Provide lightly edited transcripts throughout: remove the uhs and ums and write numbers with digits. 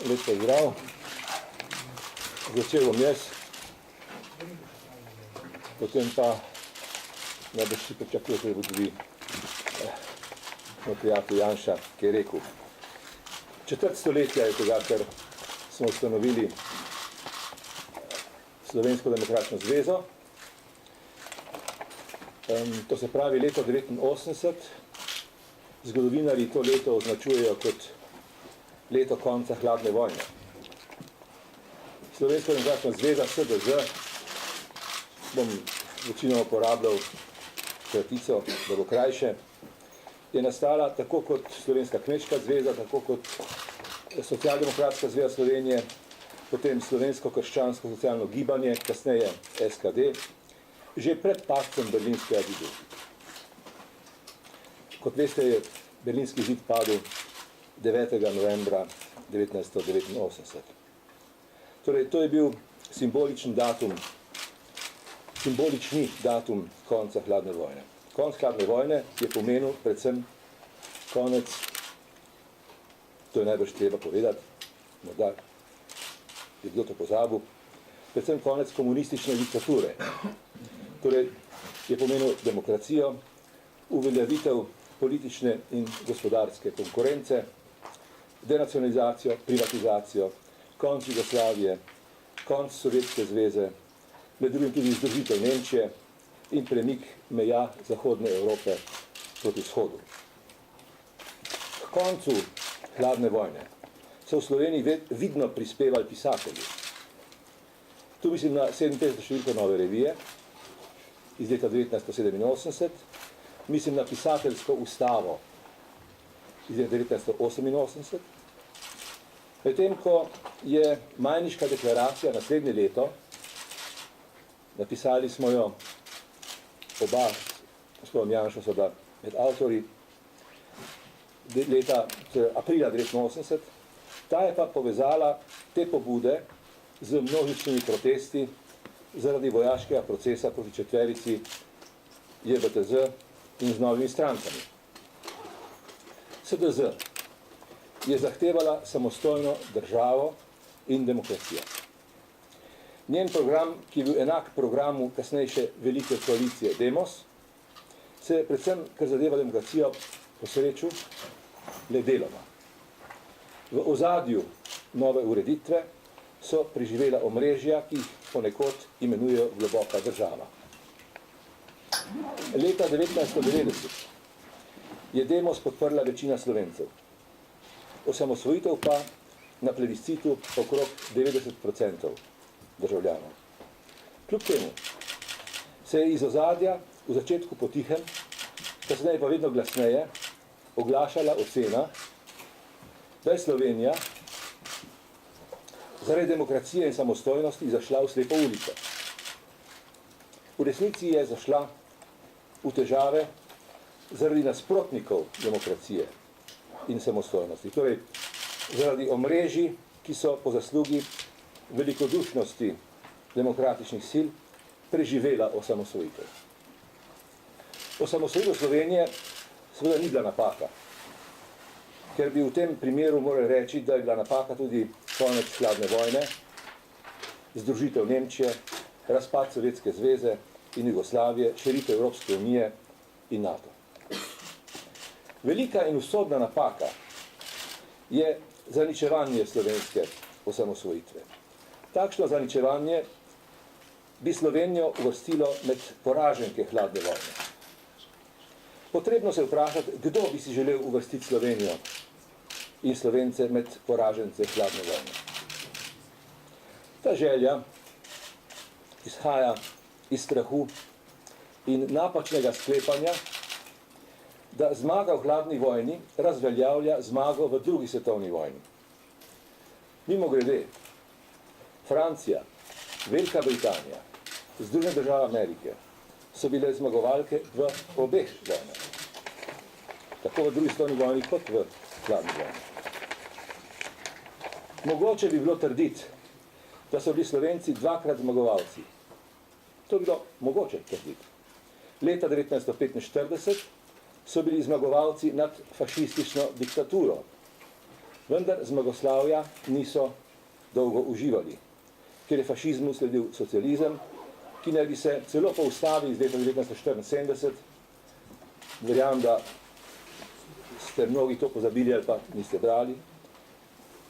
lep pozdrav. Začel bom jaz, potem pa najbrž si pričakujete, da bo tudi moj prijatelj Janša, ki je rekel. Četrt stoletja je tega, ker smo ustanovili Slovensko demokratično zvezo. To se pravi leto 1989. Zgodovinarji to leto označujejo kot leto konca hladne vojne. Slovenska demokratična zveza, SDZ, bom večinoma uporabljal kratico, da bo krajše, je nastala tako kot Slovenska kmečka zveza, tako kot Socialdemokratska zveza Slovenije, potem Slovensko krščansko socialno gibanje, kasneje SKD, že pred padcem Berlinskega zidu. Kot veste, je Berlinski zid padel 9. novembra 1989. Torej, to je bil simbolični datum konca hladne vojne. Konc hladne vojne je pomenil predvsem konec, to je najbrž treba povedati, morda je kdo to pozabil, predvsem konec komunistične diktature. Torej, je pomenil demokracijo, uveljavitev politične in gospodarske konkurence, denacionalizacijo, privatizacijo, konc Jugoslavije, konc Sovjetske zveze, med drugim tudi združitev Nemčije in premik meja Zahodne Evrope proti vzhodu. K koncu hladne vojne so v Sloveniji vidno prispevali pisatelji. Tu mislim na 57. številko Nove revije iz leta 1987, mislim na pisateljsko ustavo iz leta 1988, medtem ko je Majniška deklaracija naslednje leto, napisali smo jo oba, gospodom Janšo so da med avtori, leta aprila 1989, ta je pa povezala te pobude z množičnimi protesti zaradi vojaškega procesa proti četverici JBTZ in z novimi strankami. SDZ je zahtevala samostojno državo in demokracijo. Njen program, ki je bil enak programu kasnejše velike koalicije Demos, se je predvsem, kar zadeva demokracijo, posrečil le deloma. V ozadju nove ureditve so preživela omrežja, ki jih ponekod imenujejo globoka država. Leta 1990 je Demos podprla večina Slovencev, osamosvojitev pa na plebiscitu okrog 90% državljanov. Kljub temu se je iz ozadja v začetku potihem, kasneje pa vedno glasneje, oglašala ocena, da je Slovenija zaradi demokracije in samostojnosti zašla v slepo ulico. V resnici je zašla v težave zaradi nasprotnikov demokracije in samostojnosti. Torej, zaradi omrežij, ki so po zaslugi velikodušnosti demokratičnih sil preživela osamosvojitev. Osamosvojitev Slovenije seveda ni bila napaka, ker bi v tem primeru morali reči, da je bila napaka tudi konec hladne vojne, združitev Nemčije, razpad Sovjetske zveze in Jugoslavije, širitev Evropske unije in NATO. Velika in usodna napaka je zaničevanje slovenske osamosvojitve. Takšno zaničevanje bi Slovenijo uvrstilo med poraženke hladne vojne. Potrebno se vprašati, kdo bi si želel uvrstiti Slovenijo in Slovence med poražence hladne vojne. Ta želja izhaja iz strahu in napačnega sklepanja, da zmaga v hladni vojni razveljavlja zmago v drugi svetovni vojni. Mimogrede, Francija, Velika Britanija, Združene države Amerike so bile zmagovalke v obeh vojnah. Tako v drugi svetovni vojni kot v hladni vojni. Mogoče bi bilo trditi, da so bili Slovenci dvakrat zmagovalci. To bi bilo mogoče trditi. Leta 1945 so bili zmagovalci nad fašistično diktaturo. Vendar zmagoslavja niso dolgo uživali, ker je fašizmu sledil socializem, ki naj bi se celo po ustavi iz leta 1974, verjamem, da ste mnogi to pozabili ali pa niste brali,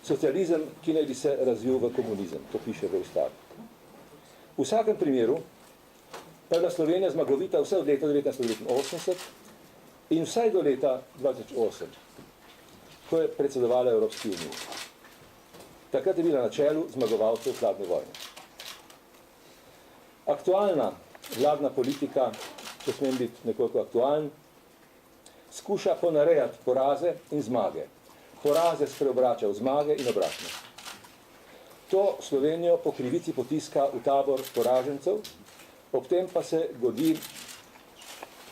socializem, ki naj bi se razvil v komunizem, to piše v ustavi. V vsakem primeru pa je bila Slovenija zmagovita vse od leta 1989 in vsaj do leta 2008, ko je predsedovala Evropski uniji. Takrat je bila na čelu zmagovalcev hladne vojne. Aktualna vladna politika, če smem biti nekoliko aktualen, skuša ponarejati poraze in zmage. Poraze spreobrača v zmage in obratno. To Slovenijo po krivici potiska v tabor poražencev, ob tem pa se godi,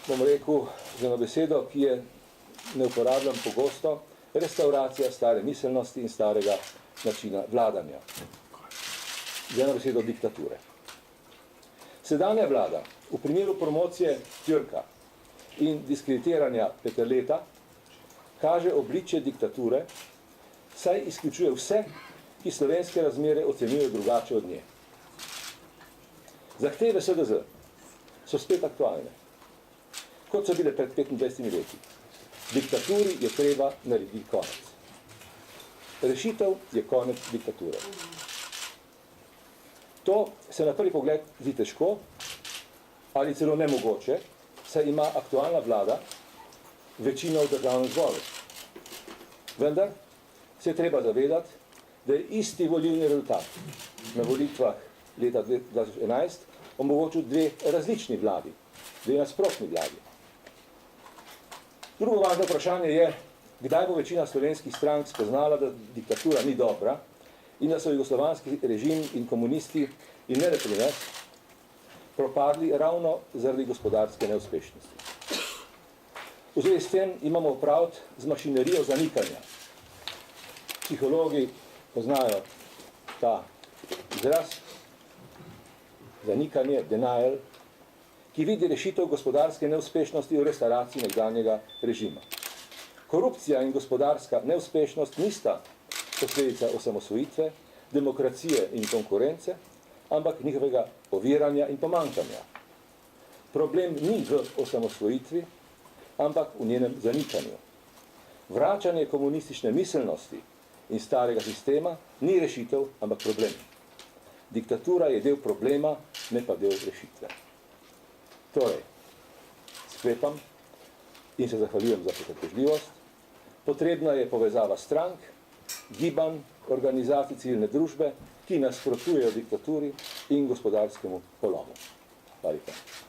bom rekel, z eno besedo, ki je ne uporabljam pogosto, restauracija stare miselnosti in starega načina vladanja. Z eno besedo diktature. Sedanja vlada v primeru promocije Türka in diskreditiranja Peterleta kaže obličje diktature, saj izključuje vse, ki slovenske razmere ocenjujejo drugače od nje. Zahteve SDZ so spet aktualne, kot so bile pred 25 leti. Diktaturi je treba narediti konec. Rešitev je konec diktature. To se na prvi pogled zdi težko ali celo nemogoče, saj ima aktualna vlada večino v državnem zboru. Vendar se je treba zavedati, da je isti volilni rezultat na volitvah leta 2011 omogočil dve različni vladi, dve nasprotni vladi. Drugo važno vprašanje je, kdaj bo večina slovenskih strank spoznala, da diktatura ni dobra in da so jugoslovanski režim in komunisti in ne le pri nas propadli ravno zaradi gospodarske neuspešnosti. V zvezi s tem imamo opraviti z mašinerijo zanikanja. Psihologi poznajo ta izraz, zanikanje, denial, ki vidi rešitev gospodarske neuspešnosti v restauraciji nekdanjega režima. Korupcija in gospodarska neuspešnost nista posledica osamosvojitve, demokracije in konkurence, ampak njihovega oviranja in pomanjkanja. Problem ni v osamosvojitvi, ampak v njenem zanikanju. Vračanje komunistične miselnosti in starega sistema ni rešitev, ampak problem. Diktatura je del problema, ne pa del rešitve. Torej, sklepam in se zahvaljujem za potrpežljivost. Potrebna je povezava strank, gibanj, organizacij civilne družbe, ki nasprotujejo diktaturi in gospodarskemu polomu. Hvala lepa.